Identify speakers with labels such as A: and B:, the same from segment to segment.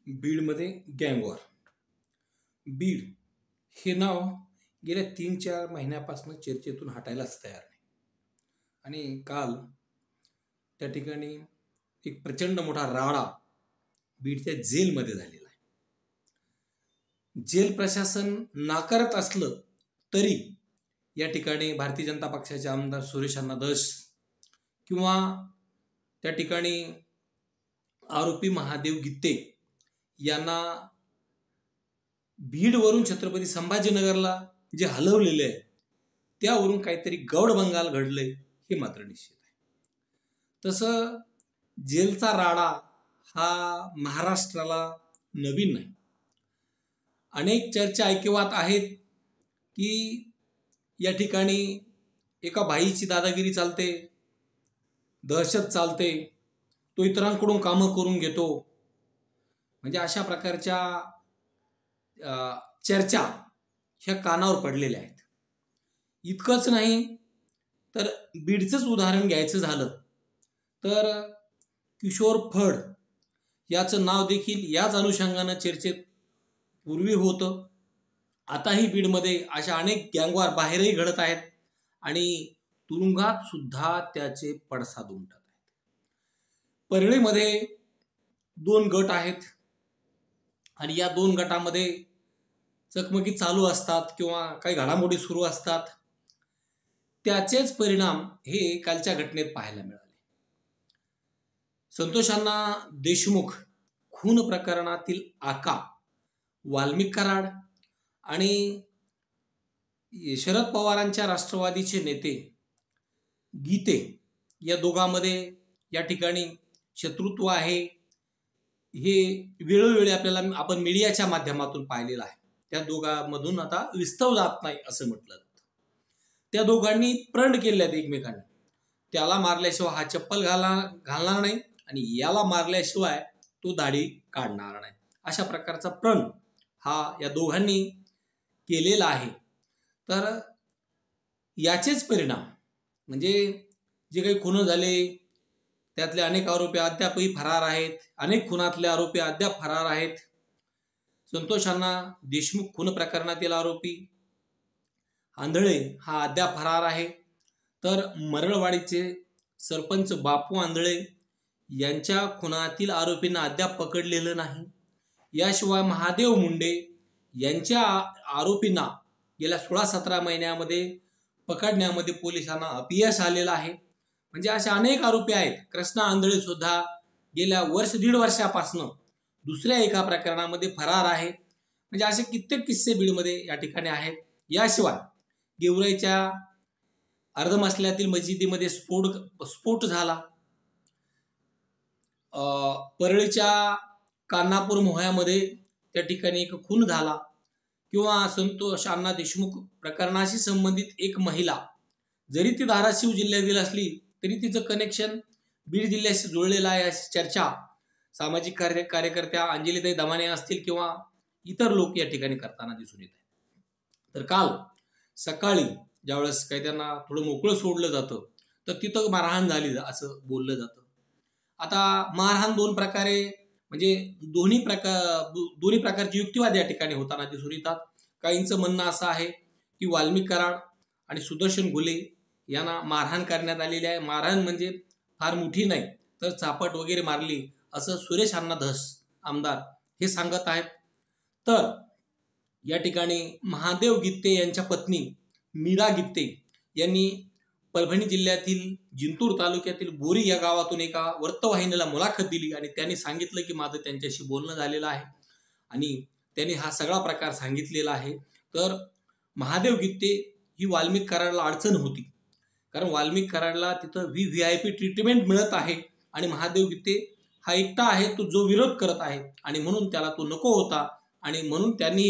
A: बीडमध्ये गँगवॉर. बीड हे नाव गेल्या 3-4 महिन्यापासून चर्चेतून हटायलाच तयार नाही. आणि काल त्या ठिकाणी एक प्रचंड मोठा राडा बीडच्या जेलमध्ये झालेला आहे. जेल प्रशासन नाकारत असलं तरी या ठिकाणी भारतीय जनता पक्षाचे आमदार सुरेश अण्णा धस किंवा त्या ठिकाणी आरोपी महादेव गित्ते यांना बीडवरून छत्रपती संभाजीनगरला जे हलवलेले आहे त्यावरून काहीतरी गौड बंगाल घडलंय हे मात्र निश्चित आहे. तसं जेलचा राडा हा महाराष्ट्राला नवीन नाही. अनेक चर्चा ऐकिवात आहेत की या ठिकाणी एका भाईची दादागिरी चालते, दहशत चालते, तो इतरांकडून कामं करून घेतो, म्हणजे अशा प्रकारच्या चर्चा ह्या कानावर पडलेल्या आहेत. इतकंच नाही तर बीडचंच उदाहरण घ्यायचं झालं तर किशोर फड याचं नाव देखील याच अनुषंगानं चर्चेत पूर्वी होतं. आताही बीडमध्ये अशा अनेक गँगवॉर बाहेरही घडत आहेत आणि तुरुंगात सुद्धा त्याचे पडसाद उमटत आहेत. परळीमध्ये 2 गट आहेत आणि या 2 गटामध्ये चकमकी चालू असतात किंवा काही घडामोडी सुरू असतात. त्याचेच परिणाम हे कालच्या घटनेत पाहायला मिळाले. संतोष अण्णा देशमुख खून प्रकरणातील आका वाल्मिक कराड आणि शरद पवारांच्या राष्ट्रवादीचे नेते गीते या दोघांमध्ये या ठिकाणी शत्रुत्व आहे हे वेळोवेळी आपण मीडियाच्या माध्यमातून पाहिलेलं आहे. त्या दोघांमधून आता विस्तव जात नाही असं म्हटलं जातं. त्या दोघांनी प्रण केले आहेत एकमेकांनी, त्याला मारल्याशिवाय हा चप्पल घालणार नाही आणि याला मारल्याशिवाय तो दाढी काढणार नाही, अशा प्रकारचा प्रण हा या दोघांनी केलेला आहे. तर याचेच परिणाम म्हणजे जे काही खून झाले त्यातले अनेक आरोपी अद्यापही फरार आहेत. अनेक खुनातले आरोपी अद्याप फरार आहेत. संतोष अण्णा देशमुख खून प्रकरणातील आरोपी आंधळे हा अद्याप फरार आहे. तर मरळवाडीचे सरपंच बापू आंधळे यांच्या खुनातील आरोपींना अद्याप पकडलेलं नाही. याशिवाय महादेव मुंडे यांच्या आरोपींना गेल्या 16-17 महिन्यामध्ये पकडण्यामध्ये पोलिसांना अपयश आलेलं आहे. म्हणजे असे अनेक आरोपी आहेत. कृष्णा आंधळे सुद्धा गेल्या 1-1.5 वर्षापासून दुसऱ्या एका प्रकरणामध्ये फरार आहे. म्हणजे असे कित्येक किस्से बीडमध्ये या ठिकाणी आहेत. याशिवाय गेवराईच्या अर्धमसल्यातील मशिदीमध्ये स्फोट झाला. परळीच्या कान्हापूर मोह्यामध्ये त्या ठिकाणी एक खून झाला. किंवा संतोष अण्णा देशमुख प्रकरणाशी संबंधित एक महिला जरी ती धाराशिव जिल्ह्यातील असली तरी तिचं कनेक्शन बीड जिल्ह्याशी जुळलेलं आहे अशी चर्चा सामाजिक कार्यकर्त्या अंजलीताई दमाने असतील किंवा इतर लोक या ठिकाणी करताना दिसून येत आहेत. तर काल सकाळी ज्यावेळेस काही त्यांना थोडं मोकळं सोडलं जातं तर तिथं मारहाण झाली असं बोललं जातं. आता मारहाण 2 प्रकारे म्हणजे दोन्ही प्रकारचे युक्तिवाद या ठिकाणी होताना दिसून येतात. काहींचं म्हणणं असं आहे की वाल्मिक कराड आणि सुदर्शन घुले यांना मारहाण करण्यात आलेली आहे. मारहाण म्हणजे फार मोठी नाही तर चापट वगैरे मारली असं सुरेश अण्णा धस आमदार हे सांगत आहेत. तर या ठिकाणी महादेव गित्ते यांच्या पत्नी मीरा गित्ते यांनी परभणी जिल्ह्यातील जिंतूर तालुक्यातील बोरी या गावातून एका वृत्तवाहिनीला मुलाखत दिली आणि त्यांनी सांगितलं की माझं त्यांच्याशी बोलणं झालेलं आहे आणि त्यांनी हा सगळा प्रकार सांगितलेला आहे. तर महादेव गित्ते ही वाल्मिक कराडला अडचण होती कारण वाल्मिक कराडला तिथं VIP ट्रीटमेंट मिळत आहे आणि महादेव गित्ते हा एकटा आहे तो जो विरोध करत आहे आणि म्हणून त्याला तो नको होता आणि म्हणून त्यांनी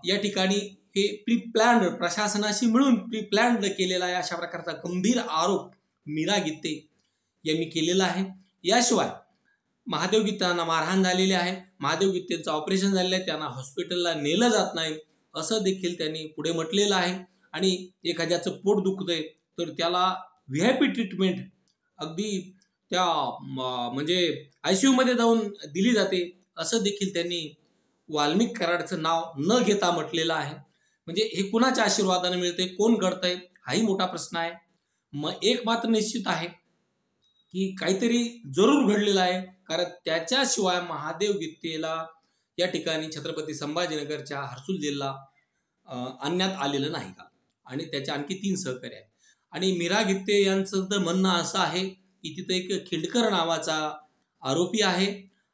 A: या ठिकाणी हे प्री प्लॅन्ड प्रशासनाशी मिळून प्री प्लॅन्ड केलेला आहे अशा प्रकारचा गंभीर आरोप मीरा गित्ते यांनी केलेला आहे. याशिवाय महादेव गित्तेंना मारहाण झालेली आहे. महादेव गित्तेंचं ऑपरेशन झालेलं आहे, त्यांना हॉस्पिटलला नेलं जात नाही असं देखील त्यांनी पुढे म्हटलेलं आहे. आणि एखाद्याचं पोट दुखतंय तर त्याला VIP ट्रीटमेंट अगदी त्या म्हणजे ICU मध्ये जाऊन दिली जाते असं देखील त्यांनी वाल्मिक कराडचं नाव न घेता म्हटलेलं आहे. म्हणजे हे कुणाच्या आशीर्वादाने मिळते, कोण घडतंय, हाही मोठा प्रश्न आहे. मग एक मात्र निश्चित आहे की काहीतरी जरूर घडलेलं आहे, कारण त्याच्याशिवाय महादेव गित्तेला या ठिकाणी छत्रपती संभाजीनगरच्या हर्सुल जिल्हा आणण्यात आलेलं नाही का. आणि त्याच्या आणखी 3 सहकारी आहेत. आणि मीरा गित्ते यांचं तर म्हणणं असं आहे की तिथं एक खिंडकर नावाचा आरोपी आहे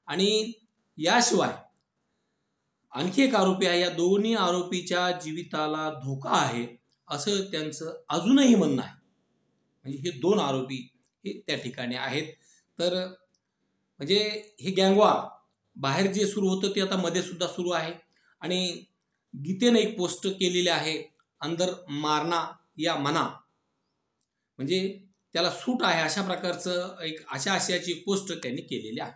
A: आणि याशिवाय आणखी एक आरोपी आहे. या दोन्ही आरोपीच्या जीविताला धोका आहे असं त्यांचं अजूनही म्हणणं आहे. म्हणजे हे 2 आरोपी हे त्या ठिकाणी आहेत. तर म्हणजे हे गँगवॉर बाहेर जे सुरू होतं ते आता मध्ये सुद्धा सुरू आहे. आणि गीतेने एक पोस्ट केलेली आहे, अंदर मारना या मना, म्हणजे त्याला सूट आहे अशा प्रकारचं एक अशा आशयाची पोस्ट त्यांनी केलेली आहे.